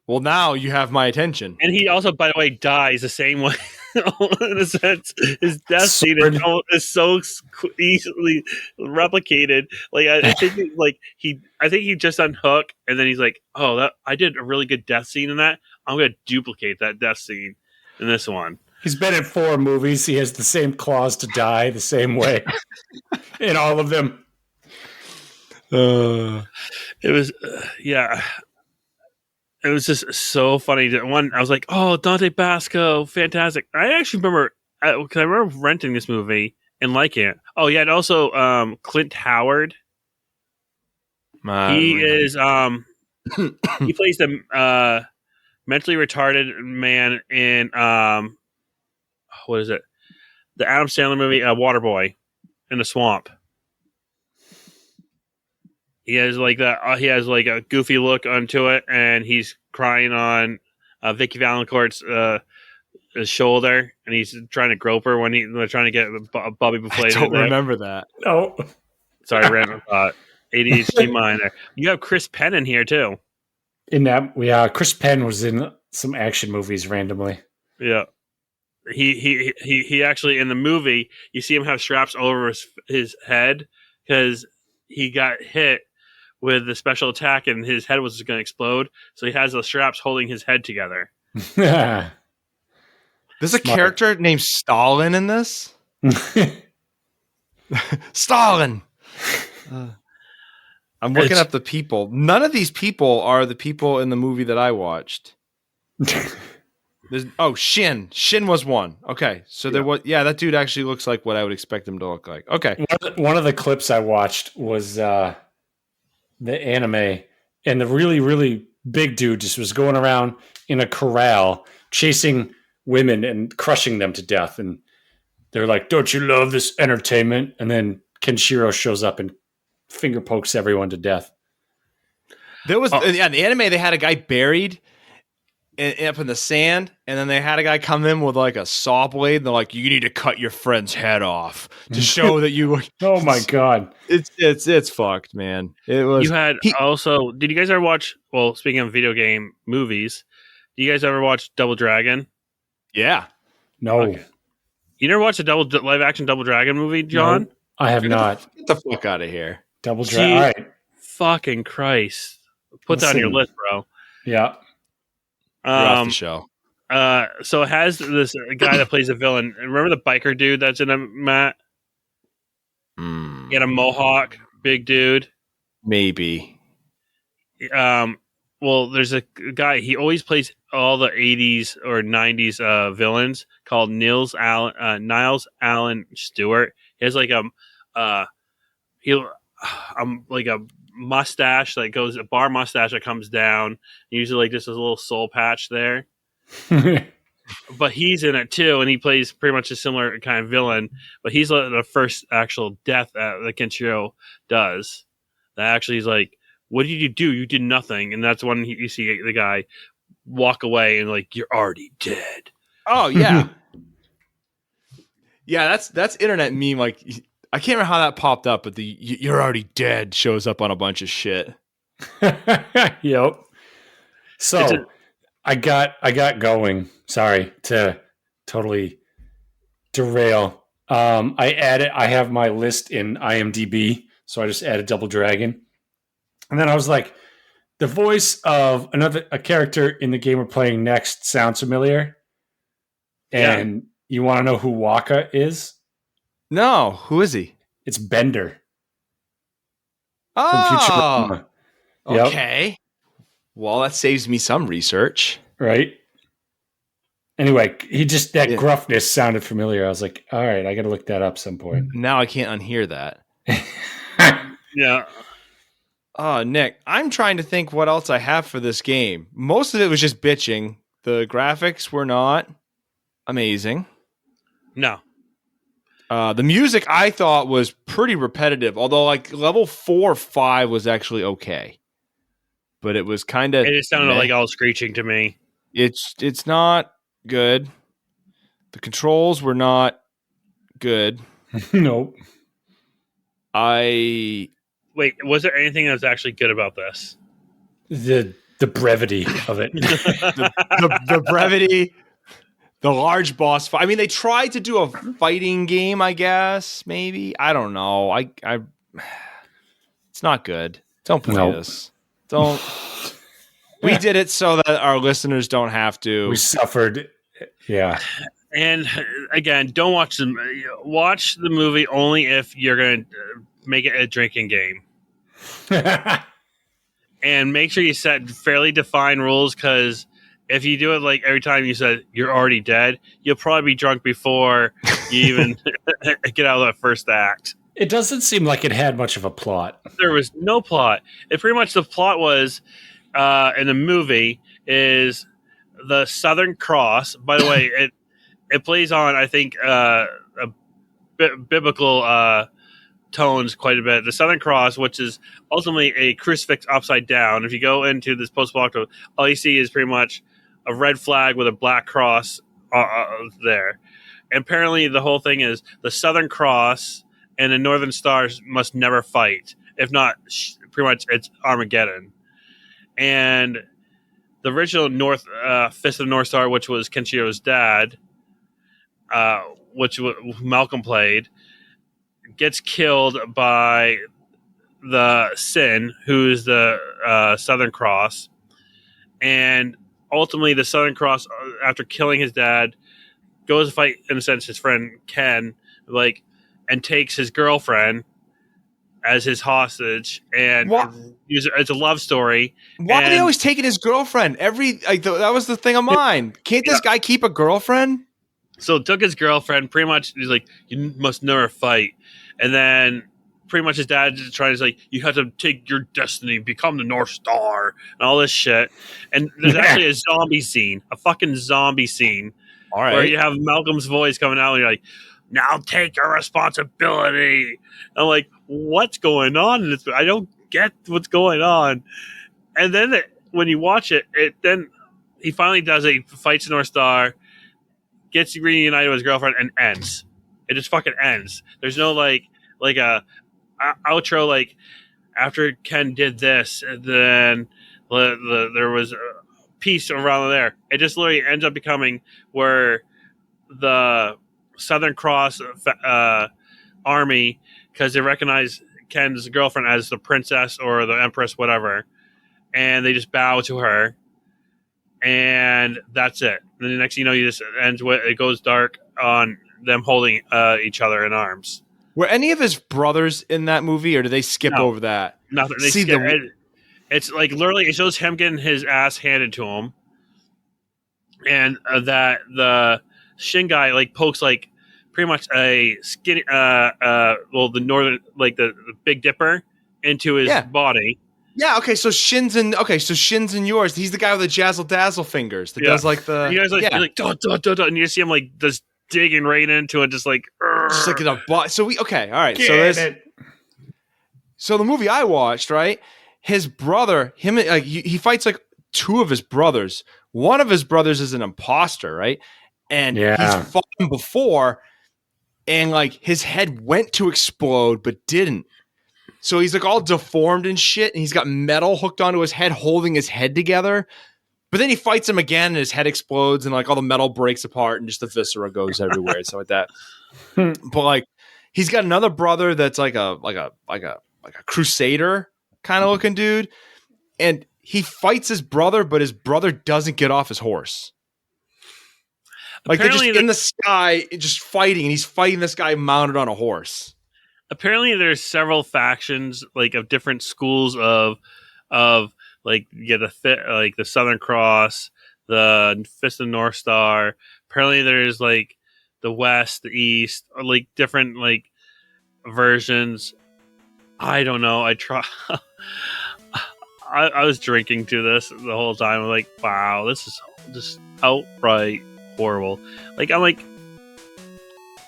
Well, now you have my attention. And he also, by the way, dies the same way. In a sense, his death scene is so easily replicated. Like I think, I think he just unhooked, and then he's like, "Oh, I did a really good death scene in that. I'm going to duplicate that death scene in this one." He's been in 4 movies. He has the same clause to die the same way in all of them. It was, yeah. It was just so funny. One, I was like, "Oh, Dante Basco, fantastic!" I actually remember because I remember renting this movie and liking it. Oh yeah, and also Clint Howard. He is he plays the mentally retarded man in what is it? The Adam Sandler movie, Waterboy, in the swamp. He has like that. He has like a goofy look onto it, and he's crying on Vicky Valancourt's shoulder, and he's trying to grope her when they're trying to get Bobby Buffett. I don't remember that. No, sorry, random thought. ADHD mind there. You have Chris Penn in here too. In that, Chris Penn was in some action movies randomly. Yeah, he actually in the movie you see him have straps over his head because he got hit with the special attack and his head was going to explode. So he has the straps holding his head together. There's a character named Stalin in this? Stalin! I'm looking up the people. None of these people are the people in the movie that I watched. Shin. Shin was one. Okay. So there was, that dude actually looks like what I would expect him to look like. Okay. One of the clips I watched was the anime, and the really, really big dude just was going around in a corral chasing women and crushing them to death. And they're like, "Don't you love this entertainment?" And then Kenshiro shows up and finger pokes everyone to death. There was in the anime, they had a guy buried up in the sand, and then they had a guy come in with like a saw blade, and they're like, "You need to cut your friend's head off to show that you." Oh my god, it's fucked, man. It was. You had also. Did you guys ever watch? Well, speaking of video game movies, do you guys ever watch Double Dragon? Yeah. No. Okay. You never watched a live action Double Dragon movie, John? No, I have not. Get the fuck out of here. Double Dragon. All right. Fucking Christ! Put that on your list, bro. Yeah. You're off the show. So it has this guy that plays a villain. Remember the biker dude that's in a Matt? He had a mohawk, big dude. Maybe. Well, there's a guy. He always plays all the 80s or 90s villains called Niles Allen Stewart. He has like like a mustache that goes a bar mustache that comes down. Usually, like just a little soul patch there. But he's in it too, and he plays pretty much a similar kind of villain. But he's the first actual death that Kenshiro does. That actually is like, what did you do? You did nothing, and that's when you see the guy walk away and like you're already dead. Oh yeah. Yeah, that's internet meme. Like, I can't remember how that popped up, but the "you're already dead" shows up on a bunch of shit. Yep. So I got going. Sorry to totally derail. I have my list in IMDb, so I just added Double Dragon, and then I was like, the voice of a character in the game we're playing next sounds familiar, and you want to know who Waka is? No, who is he? It's Bender. Oh, from Futurama. Yep. Okay. Well, that saves me some research. Right. Anyway, that gruffness sounded familiar. I was like, all right, I got to look that up some point. Now I can't unhear that. Yeah. Oh, Nick, I'm trying to think what else I have for this game. Most of it was just bitching. The graphics were not amazing. No. The music I thought was pretty repetitive, although like level 4 or 5 was actually okay. But it was kind of... It just sounded like all screeching to me. It's not good. The controls were not good. Nope. Wait, was there anything that was actually good about this? The brevity of it. the brevity, the large boss fight. I mean, they tried to do a fighting game, I guess, maybe. I don't know. It's not good. Don't play this. Don't. We did it so that our listeners don't have to. We suffered. Yeah. And again, don't watch them. Watch the movie only if you're going to make it a drinking game. And make sure you set fairly defined rules, because if you do it like every time you said you're already dead, you'll probably be drunk before you even get out of that first act. It doesn't seem like it had much of a plot. There was no plot. It pretty much, the plot was in the movie is the Southern Cross. By the way, it plays on, I think, biblical tones quite a bit. The Southern Cross, which is ultimately a crucifix upside down. If you go into this post-apocalyptic, all you see is pretty much a red flag with a black cross there. And apparently the whole thing is the Southern Cross and the Northern Stars must never fight. If not, pretty much it's Armageddon. And the original Fist of the North Star, which was Kenshiro's dad, which Malcolm played, gets killed by the Sin, who's the Southern Cross. And ultimately the Southern Cross, after killing his dad, goes to fight, in a sense, his friend Ken, and takes his girlfriend as his hostage, and it's a love story. Why are they always taking his girlfriend? That was the thing of mine. Can't this guy keep a girlfriend? So took his girlfriend. Pretty much, he's like, you must never fight. And then pretty much his dad is trying to you have to take your destiny, become the North Star, and all this shit. And there's actually a zombie scene, a fucking zombie scene, all right, where you have Malcolm's voice coming out, and you're like, now take your responsibility. And I'm like, what's going on? I don't get what's going on. And then when you watch it, then he finally does it. He fights the North Star, gets reunited with his girlfriend, and ends. It just fucking ends. There's no like a outro after Ken did this, and then there was a piece around there. It just literally ends up becoming where the Southern Cross army, because they recognize Ken's girlfriend as the princess or the empress, whatever, and they just bow to her, and that's it. And then the next thing you know, it goes dark on them holding each other in arms. Were any of his brothers in that movie, or did they skip over that? Nothing. It's literally it shows him getting his ass handed to him, and that the Shin guy pokes pretty much a skinny the northern the Big Dipper into his body. Yeah, okay, so Shin's in yours. He's the guy with the jazzle dazzle fingers that does the you guys and you see him just digging right into it, just in a butt. So all right. So the movie I watched, right? His brother, he fights two of his brothers one of his brothers is an imposter, right? And he's fought him before, and like his head went to explode but didn't. So he's like all deformed and shit, and he's got metal hooked onto his head, holding his head together. But then he fights him again, and his head explodes, and like all the metal breaks apart, and just the viscera goes everywhere and stuff like that. But like, he's got another brother that's like a crusader kind of looking dude, and he fights his brother, but his brother doesn't get off his horse. Like apparently they're just in the sky, just fighting, and he's fighting this guy mounted on a horse. Apparently, there's several factions like of different schools of like the Southern Cross, the Fist of the North Star. Apparently, there's like the West, the East, or like different like versions. I don't know. I was drinking to this the whole time. I'm like, wow, this is just outright horrible. Like, I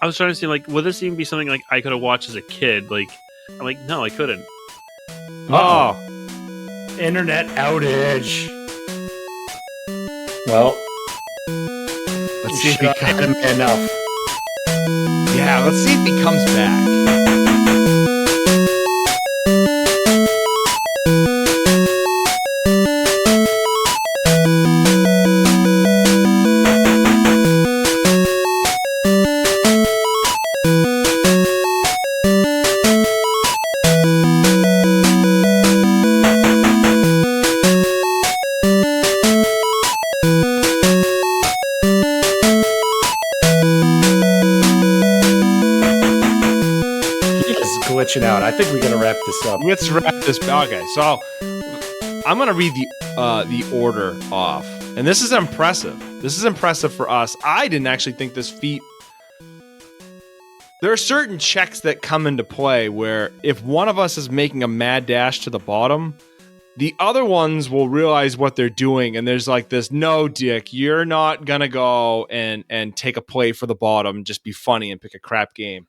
was trying to see, like, would this even be something like I could have watched as a kid? Like, I'm like, no, I couldn't. Oh, internet outage. Well, let's see if he comes enough. Yeah, let's see if he comes back. Out. I think we gotta wrap this up. Let's wrap this. Okay, so I'm gonna read the order off, and this is impressive. This is impressive for us. I didn't actually think this feat. There are certain checks that come into play where if one of us is making a mad dash to the bottom, the other ones will realize what they're doing, and there's like this, no, Dick, you're not gonna go and take a play for the bottom, just be funny and pick a crap game.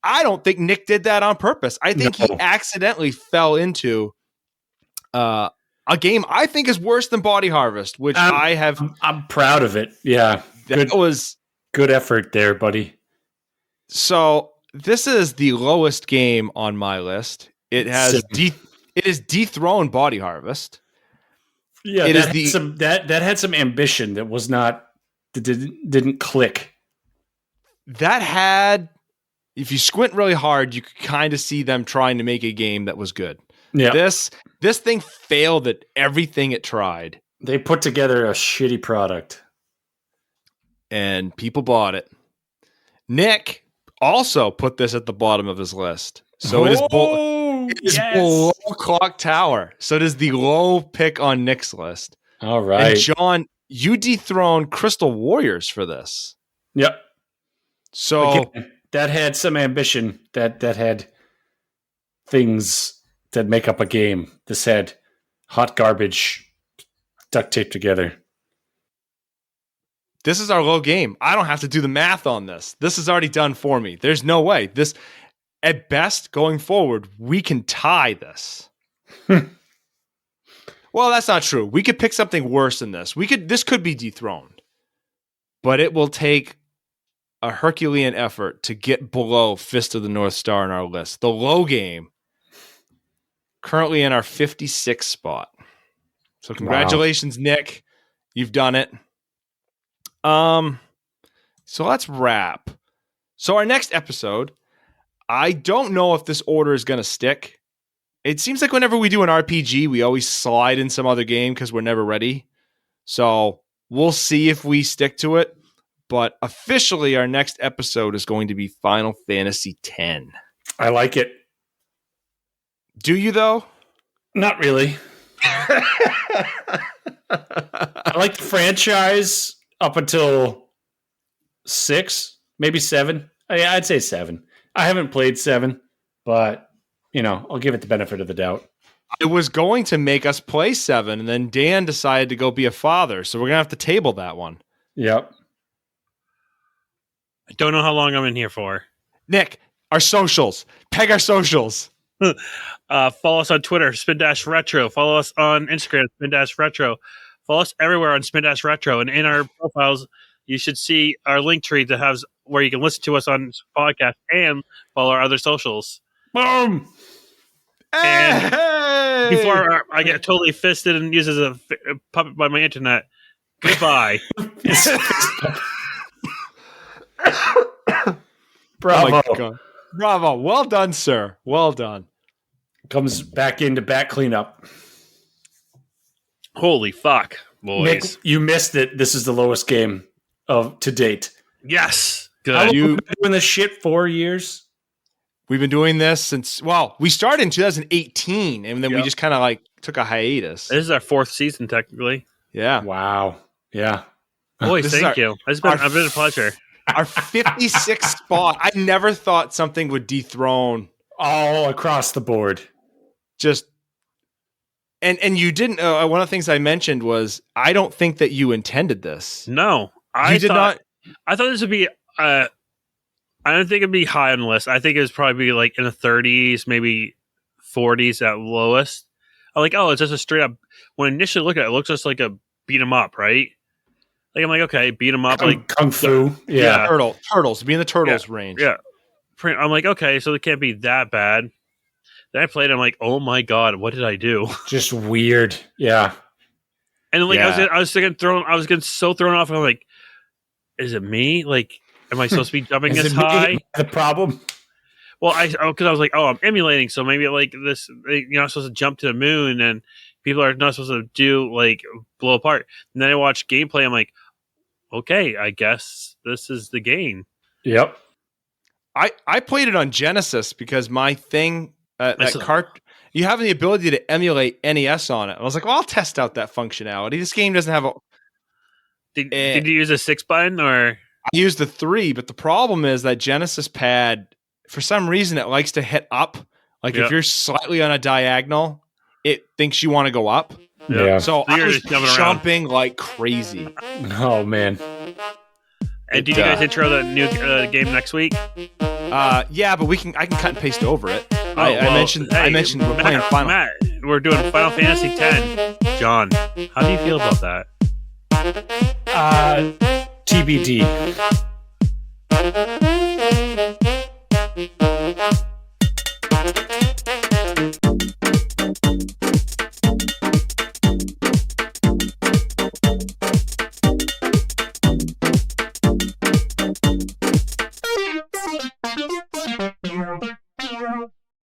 I don't think Nick did that on purpose. I think he accidentally fell into a game I think is worse than Body Harvest, which I'm proud of it. Yeah. That was good effort there, buddy. So this is the lowest game on my list. It has it is dethroned Body Harvest. Yeah, that had some ambition that didn't click. That had, if you squint really hard, you could kind of see them trying to make a game that was good. Yeah. This thing failed at everything it tried. They put together a shitty product. And people bought it. Nick also put this at the bottom of his list. So it is below Clock Tower. So it is the low pick on Nick's list. All right. And John, you dethroned Crystal Warriors for this. Yep. So... Again, that had some ambition. That had things that make up a game. This had hot garbage duct taped together. This is our low game. I don't have to do the math on this. This is already done for me. There's no way. This, at best, going forward, we can tie this. Well, that's not true. We could pick something worse than this. This could be dethroned. But it will take a Herculean effort to get below Fist of the North Star in our list. The low game, currently in our 56th spot. So congratulations, Nick. You've done it. So let's wrap. So our next episode, I don't know if this order is going to stick. It seems like whenever we do an RPG, we always slide in some other game because we're never ready. So we'll see if we stick to it. But officially, our next episode is going to be Final Fantasy X. I like it. Do you, though? Not really. I like the franchise up until 6, maybe 7. I'd say 7. I haven't played 7, but, I'll give it the benefit of the doubt. It was going to make us play 7, and then Dan decided to go be a father, so we're going to have to table that one. Yep. I don't know how long I'm in here for. Nick, our socials. Peg our socials. Follow us on Twitter, Spindash Retro. Follow us on Instagram, Spindash Retro. Follow us everywhere on Spindash Retro, and in our profiles, you should see our link tree that has where you can listen to us on podcast and follow our other socials. Boom. And Hey! before I get totally fisted and used as a puppet by my internet, goodbye. Bravo. Oh my God. Bravo. Well done, sir. Well done. Comes back into back cleanup. Holy fuck, boys. Nick, you missed it. This is the lowest game of to date. Yes. Good. How long have you been doing this shit? 4 years? We've been doing this since, we started in 2018, and then we just kind of like took a hiatus. This is our 4th season, technically. Yeah. Wow. Yeah. Boys, thank you. It's been a pleasure. Our 56th spot. I never thought something would dethrone all across the board. Just and you didn't. One of the things I mentioned was I don't think that you intended this. No, I thought this would be. I don't think it'd be high on the list. I think it was probably like in the 30s, maybe 40s at lowest. I'm like, oh, it's just a straight up. When I initially look at it, it looks just like a beat 'em up, right? Like I'm like, okay, beat 'em up, like kung fu, yeah. Turtles, be in the turtles range. Yeah, I'm like, okay, so it can't be that bad. Then I played. I'm like, oh my god, what did I do? Just weird, yeah. And then, like I was getting so thrown off. And I'm like, is it me? Like, am I supposed to be jumping this high? The problem. Well, because I was like, oh, I'm emulating, so maybe like this, you're not supposed to jump to the moon, and people are not supposed to do like blow apart. And then I watched gameplay. I'm like, okay, I guess this is the game. Yep. I played it on Genesis because my thing. You have the ability to emulate NES on it. I was like, well, I'll test out that functionality. This game doesn't have a. Did you use a 6 button or? I used the 3, but the problem is that Genesis pad, for some reason, it likes to hit up. Like if you're slightly on a diagonal, it thinks you want to go up. Yeah. So I was jumping like crazy. Oh man. And did you guys intro the new game next week? Yeah, but I can cut and paste over it. I mentioned we're playing Final. Matt, we're doing Final Fantasy X. John, how do you feel about that? TBD.